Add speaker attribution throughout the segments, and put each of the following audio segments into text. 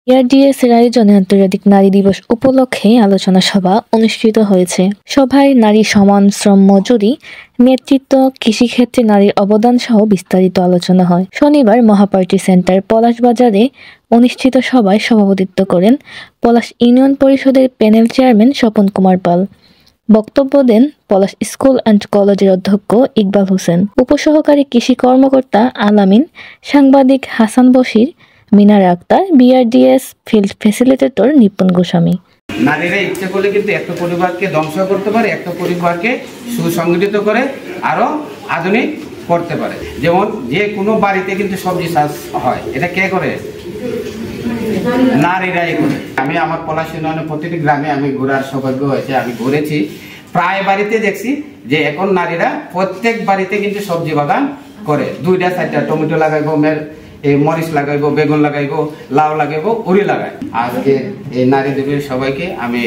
Speaker 1: বিআরডিএস এর আয়োজনে আন্তর্জাতিক নারী দিবস উপলক্ষে আলোচনা সভা অনুষ্ঠিত হয়েছে। সভায় নারী সমান শ্রম মজুরি, নেতৃত্ব, কৃষিক্ষেত্রে নারীর অবদান সহ বিস্তারিত আলোচনা হয়। শনিবার মহাপার্টি সেন্টার পলাশ বাজারে অনুষ্ঠিত সভায় সভাপতিত্ব করেন পলাশ ইউনিয়ন পরিষদের প্যানেল চেয়ারম্যান স্বপন কুমার পাল। বক্তব্য দেন পলাশ স্কুল অ্যান্ড কলেজের অধ্যক্ষ ইকবাল হোসেন, উপসহকারী কৃষি কর্মকর্তা আলামিন, সাংবাদিক হাসান বশির, মিনার আক্তার, বিআরডিএস ফিল্ড ফ্যাসিলিটেটর নিপুণ গোস্বামী।
Speaker 2: নারীরা ইচ্ছে করলে কিন্তু একটা পরিবারকে ধ্বংস করতে পারে, একটা পরিবারকে সুসংগঠিত করে আরো আধুনিক করতে পারে। যেমন যে কোনো বাড়িতে কিন্তু সবজি চাষ হয়, এটা কে করে? নারীরাই করে। আমি আমার পলাশ ইউনিয়নের প্রতিটি গ্রামে আমি ঘোরার সৌভাগ্য হয়েছে, আমি ঘুরেছি। প্রায় বাড়িতে দেখছি যে এখন নারীরা প্রত্যেক বাড়িতে কিন্তু সবজি বাগান করে, 2টা-4টা টমেটো লাগাইবো, মরিচ লাগাইবো, বেগুন লাগাইবো, লাউ লাগাইবো, উড়ি লাগাই। আজকে এই নারী দিবস সবাইকে আমি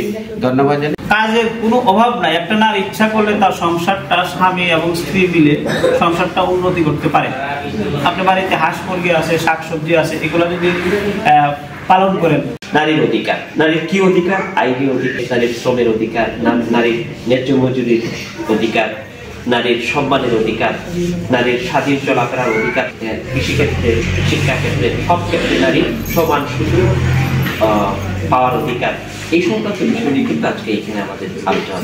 Speaker 2: ধন্যবাদ জানাই।
Speaker 3: কাজের কোনো অভাব নাই, একটা নারী ইচ্ছা করলে তার সংসারটা স্বামী এবং স্ত্রী মিলে সংসারটা উন্নতি করতে পারে। আপনার বাড়িতে হাঁস মুরগি আছে, শাকসবজি আছে, এগুলো যদি পালন করেন।
Speaker 4: নারীর অধিকার, নারীর কি অধিকার? আইনি অধিকার, নারীর শ্রমের অধিকার, নারীর ন্যায্য মজুরির অধিকার, নারীর সম্মানের অধিকার, নারীর স্বাধীন চলাফেরার অধিকার, কৃষিক্ষেত্রে, শিক্ষাক্ষেত্রে, সব ক্ষেত্রে নারীর সমান সুযোগ পাওয়ার অধিকার, এই সংক্রান্ত বিষয় নিয়ে কিন্তু আজকে এখানে আমাদের আলোচনা।